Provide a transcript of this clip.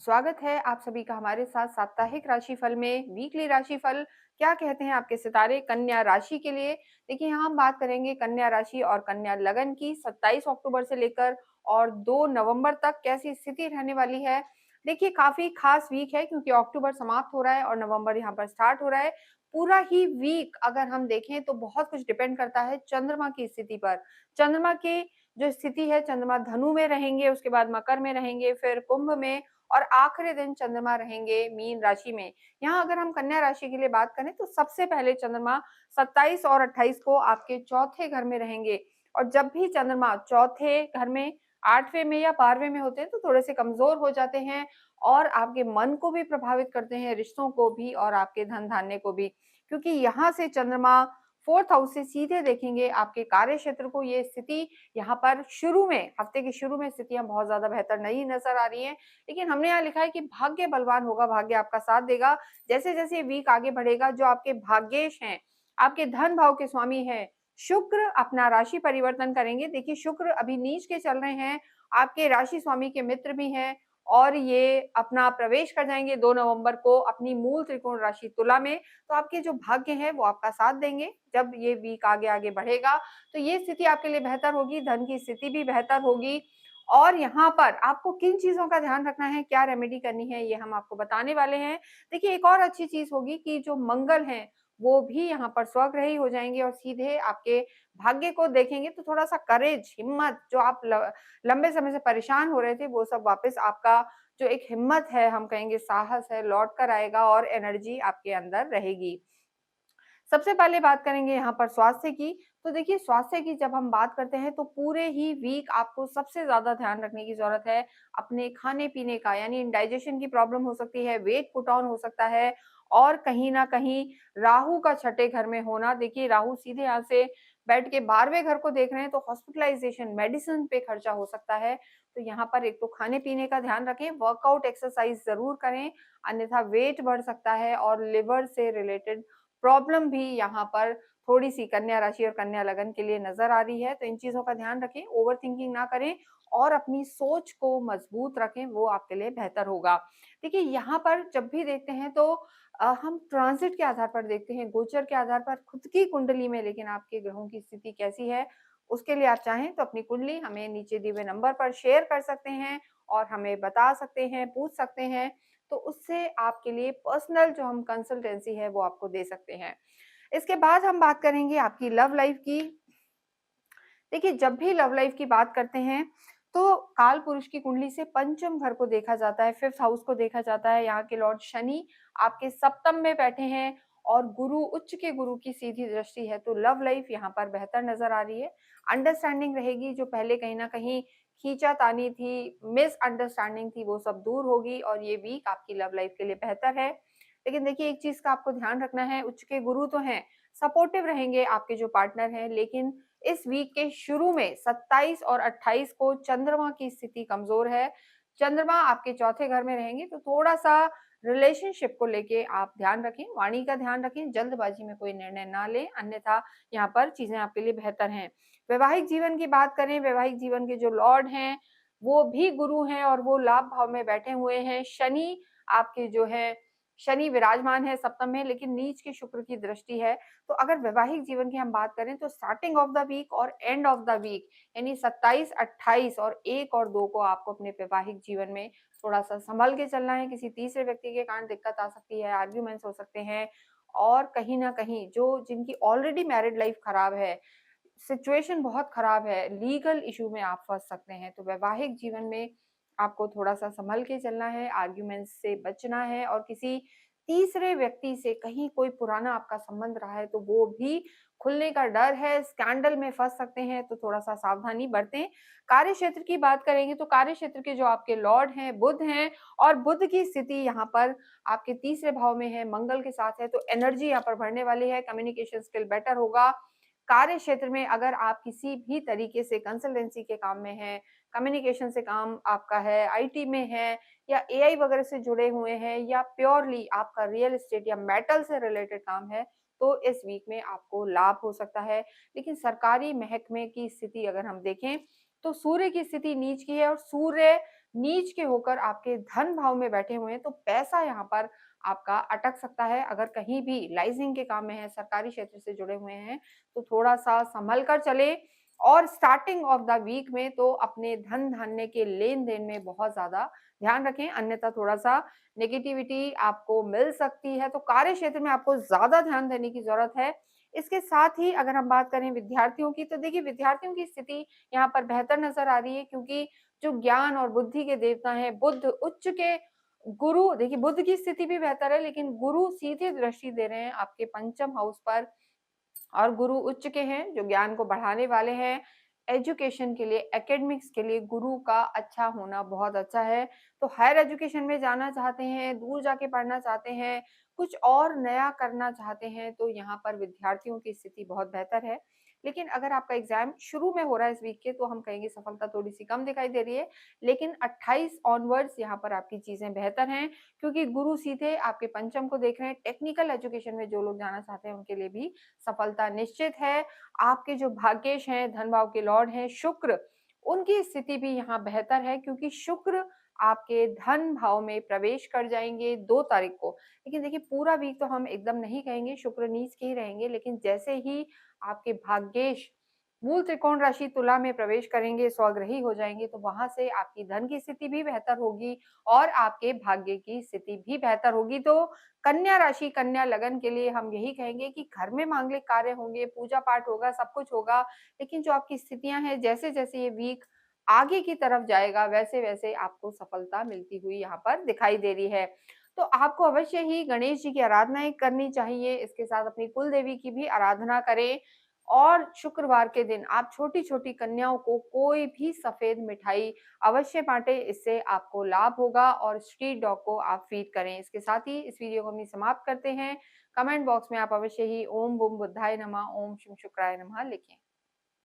स्वागत है आप सभी का हमारे साथ साप्ताहिक राशिफल में। वीकली राशिफल क्या कहते हैं आपके सितारे कन्या राशि के लिए। देखिए, यहाँ हम बात करेंगे कन्या राशि और कन्या लगन की 27 अक्टूबर से लेकर और 2 नवंबर तक कैसी स्थिति रहने वाली है। देखिए, काफी खास वीक है क्योंकि अक्टूबर समाप्त हो रहा है और नवंबर यहाँ पर स्टार्ट हो रहा है। पूरा ही वीक अगर हम देखें तो बहुत कुछ डिपेंड करता है चंद्रमा की स्थिति पर। चंद्रमा की जो स्थिति है, चंद्रमा धनु में रहेंगे, उसके बाद मकर में रहेंगे, फिर कुंभ में और आखिरी दिन चंद्रमा रहेंगे मीन राशि में। यहाँ अगर हम कन्या राशि के लिए बात करें तो सबसे पहले चंद्रमा 27 और 28 को आपके चौथे घर में रहेंगे। और जब भी चंद्रमा चौथे घर में, 8वें में या 12वें में होते हैं तो थोड़े से कमजोर हो जाते हैं और आपके मन को भी प्रभावित करते हैं, रिश्तों को भी और आपके धन धान्य को भी। क्योंकि यहाँ से चंद्रमा 4th हाउस से सीधे देखेंगे आपके कार्य क्षेत्र को। ये स्थिति यहाँ पर शुरू में, हफ्ते के शुरू में स्थितियां बहुत ज्यादा बेहतर नहीं नजर आ रही हैं। लेकिन हमने यहाँ लिखा है कि भाग्य बलवान होगा, भाग्य आपका साथ देगा। जैसे जैसे वीक आगे बढ़ेगा, जो आपके भाग्येश हैं, आपके धन भाव के स्वामी हैं, शुक्र अपना राशि परिवर्तन करेंगे। देखिए, शुक्र अभी नीच के चल रहे हैं, आपके राशि स्वामी के मित्र भी हैं और ये अपना प्रवेश कर जाएंगे 2 नवंबर को अपनी मूल त्रिकोण राशि तुला में। तो आपके जो भाग्य हैं वो आपका साथ देंगे। जब ये वीक आगे आगे बढ़ेगा तो ये स्थिति आपके लिए बेहतर होगी, धन की स्थिति भी बेहतर होगी। और यहाँ पर आपको किन चीज़ों का ध्यान रखना है, क्या रेमेडी करनी है, ये हम आपको बताने वाले हैं। देखिए, एक और अच्छी चीज़ होगी कि जो मंगल हैं, वो भी यहाँ पर स्वग्रही हो जाएँगे और सीधे आपके भाग्य को देखेंगे। तो थोड़ा-सा करेज, हिम्मत, जो आप लंबे समय से परेशान हो रहे थे, वो सब वापस आपका जो एक हिम्मत है, हम कहेंगे साहस है, लौट कर आएगा और एनर्जी आपके अंदर रहेगी। सबसे पहले बात करेंगे यहाँ पर स्वास्थ्य की। तो देखिए, स्वास्थ्य की जब हम बात करते हैं तो पूरे ही वीक आपको सबसे ज़्यादा ध्यान रखने की ज़रूरत है अपने खाने-पीने का। यानी इंडाइजेशन की प्रॉब्लम हो सकती है, वेट पुट ऑन हो सकता है और कहीं न कहीं राहु का छठे घर में होना। देखिए, राहु सीधे यहाँ से बैठ के 12वें घर को देख रहे हैं तो हॉस्पिटलाइज़ेशन, मेडिसिन पे खर्चा हो सकता है। तो यहाँ पर एक तो खाने-पीने का ध्यान रखें, वर्कआउट, एक्सरसाइज़ ज़रूर करें, अन्यथा वेट बढ़ सकता है और लिवर से रिलेटेड प्रॉब्लम भी यहाँ पर थोड़ी-सी कन्या राशि और कन्या लगन के लिए नज़र आ रही है। तो इन चीज़ों का ध्यान रखें, ओवरथिंकिंग ना करें और अपनी सोच को मजबूत रखें, वो आपके लिए बेहतर होगा। देखिए, यहाँ पर जब भी देखते हैं तो हम ट्रांज़िट के आधार पर देखते हैं, गोचर के आधार पर खुद की कुंडली में, लेकिन आपके ग्रहों की स्थिति कैसी है, उसके लिए आप चाहें तो अपनी कुंडली हमें नीचे दिए हुए नंबर पर शेयर कर सकते हैं और हमें बता सकते हैं, पूछ सकते हैं। तो उससे आपके लिए पर्सनल जो हम कंसल्टेंसी है वो आपको दे सकते हैं। इसके बाद हम बात करेंगे आपकी लव लाइफ की। देखिए, जब भी लव लाइफ की बात करते हैं तो काल पुरुष की कुंडली से पंचम घर को देखा जाता है, 5th हाउस को देखा जाता है। यहाँ के लॉर्ड शनि आपके सप्तम में बैठे हैं और गुरु, उच्च के गुरु की सीधी दृष्टि है। तो लव लाइफ यहाँ पर बेहतर नजर आ रही है। अंडरस्टैंडिंग रहेगी, जो पहले कहीं ना कहीं खींचातानी थी, मिसअंडरस्टैंडिंग थी, वो सब दूर होगी और ये वीक आपकी लव लाइफ के लिए बेहतर है। लेकिन देखिए, एक चीज का आपको ध्यान रखना है, उच्च के गुरु तो हैं, सपोर्टिव रहेंगे आपके जो पार्टनर हैं, लेकिन इस वीक के शुरू में 27 और 28 को चंद्रमा की स्थिति कमजोर है। चंद्रमा आपके चौथे घर में रहेंगे तो थोड़ा-सा रिलेशनशिप को लेके आप ध्यान रखें, वाणी का ध्यान रखें, जल्दबाजी में कोई निर्णय ना लें, अन्यथा यहाँ पर चीजें आपके लिए बेहतर हैं। वैवाहिक जीवन की बात करें, वैवाहिक जीवन के जो लॉर्ड हैं, वो भी गुरु हैं और वो लाभ भाव में बैठे हुए हैं। शनि आपके जो है, शनि विराजमान है सप्तम में, लेकिन नीच की शुक्र की दृष्टि है। तो अगर वैवाहिक जीवन की हम बात करें तो स्टार्टिंग ऑफ द वीक और एंड ऑफ द वीक, यानी 27, 28 और 1 और 2 को आपको अपने वैवाहिक जीवन में थोड़ा-सा संभल के चलना है। किसी तीसरे व्यक्ति के कारण दिक्कत आ सकती है, आर्ग्यूमेंट्स हो सकते हैं और कहीं न कहीं जो जिनकी ऑलरेडी मैरिड लाइफ खराब है, सिचुएशन बहुत खराब है, लीगल इश्यू में आप फँस सकते हैं। तो वैवाहिक जीवन में आपको थोड़ा-सा सँभल के चलना है, आर्ग्यूमेंट्स से बचना है और किसी तीसरे व्यक्ति से कहीं कोई पुराना आपका संबंध रहा है तो वो भी खुलने का डर है, स्कैंडल में फँस सकते हैं, तो थोड़ा-सा सावधानी बरतें। कार्यक्षेत्र की बात करेंगे तो कार्यक्षेत्र के जो आपके लॉर्ड हैं, बुध हैं और बुध की स्थिति यहाँ पर आपके तीसरे भाव में है, मंगल के साथ है, तो एनर्जी यहाँ पर बढ़ने वाली है, कम्युनिकेशन स्किल बेटर होगा। कार्य क्षेत्र में अगर आप किसी भी तरीके से कंसल्टेंसी के काम में हैं, कम्युनिकेशन से काम आपका है, आईटी में है या एआई वगैरह से जुड़े हुए हैं या प्योरली आपका रियल एस्टेट या मेटल से रिलेटेड काम है, तो इस वीक में आपको लाभ हो सकता है। लेकिन सरकारी महकमे की स्थिति अगर हम देखें, तो सूर्य की स्थिति नीच की है और सूर्य नीच के होकर आपके धन भाव में बैठे हुए हैं, तो पैसा यहाँ पर आपका अटक सकता है। अगर कहीं भी लाइज़िंग के काम में हैं, सरकारी क्षेत्र से जुड़े हुए हैं, तो थोड़ा-सा सँभल कर चलें और स्टार्टिंग ऑफ द वीक में तो अपने धन-धान्य के लेन-देन में बहुत ज़्यादा ध्यान रखें, अन्यथा थोड़ा-सा नेगेटिविटी आपको मिल सकती है, तो कार्य क्षेत्र में आपको ज़्यादा ध्यान देने की ज़रूरत है। इसके साथ ही अगर हम बात करें विद्यार्थियों की, तो देखिए विद्यार्थियों की स्थिति यहाँ पर बेहतर नज़र आ रही है क्योंकि जो ज्ञान और बुद्धि के देवता हैं, बुध उच्च के गुरु देखिए बुध की स्थिति भी बेहतर है, लेकिन गुरु सीधे दृष्टि दे रहे हैं आपके पंचम हाउस पर और गुरु उच्च के हैं, जो ज्ञान को बढ़ाने वाले हैं। एजुकेशन के लिए, एकेडमिक्स के लिए गुरु का अच्छा होना बहुत अच्छा है। तो हायर एजुकेशन में जाना चाहते हैं, दूर जाके पढ़ना चाहते हैं, कुछ और नया करना चाहते हैं, तो यहाँ पर विद्यार्थियों की स्थिति बहुत बेहतर है। लेकिन अगर आपका एग्ज़ाम शुरू में हो रहा है इस वीक के, तो हम कहेंगे सफलता थोड़ी-सी कम दिखाई दे रही है। लेकिन 28 ऑनवर्ड्स यहाँ पर आपकी चीज़ें बेहतर हैं, क्योंकि गुरु सीधे आपके पंचम को देख रहे हैं। टेक्निकल एजुकेशन में जो लोग जाना चाहते हैं, उनके लिए भी सफलता निश्चित है। आपके जो भाग्येश हैं, धन भाव के लॉर्ड हैं शुक्र, उनकी स्थिति भी यहाँ बेहतर है क्योंकि शुक्र आपके धन भाव में प्रवेश कर जाएँगे 2 तारीख को। लेकिन देखिए पूरा वीक तो हम एकदम नहीं कहेंगे, शुक्र नीच के ही रहेंगे, लेकिन जैसे ही आपके भाग्येश मूल त्रिकोण राशि तुला में प्रवेश करेंगे, स्वग्रही हो जाएँगे, तो वहाँ से आपकी धन की स्थिति भी बेहतर होगी और आपके भाग्य की स्थिति भी बेहतर होगी। तो कन्या राशि, कन्या लगन के लिए हम यही कहेंगे कि घर में मांगलिक कार्य होंगे, पूजा-पाठ होगा, सब कुछ होगा, लेकिन जो आपकी स्थितियाँ हैं, जैसे-जैसे ये वीक आगे की तरफ जाएगा, वैसे-वैसे आपको सफलता मिलती हुई यहाँ पर दिखाई दे रही है। तो आपको अवश्य ही गणेश जी की आराधनाएँ करनी चाहिए, इसके साथ अपनी कुल देवी की भी आराधना करें और शुक्रवार के दिन आप छोटी-छोटी कन्याओं को कोई भी सफ़ेद मिठाई अवश्य बाँटें, इससे आपको लाभ होगा और स्ट्रीट डॉग को आप फ़ीड करें। इसके साथ ही इस वीडियो को हम समाप्त करते हैं। कमेंट बॉक्स में आप अवश्य ही ओम बूम बुद्धाय नमः, ओम शूं शुक्राय नमः लिखें।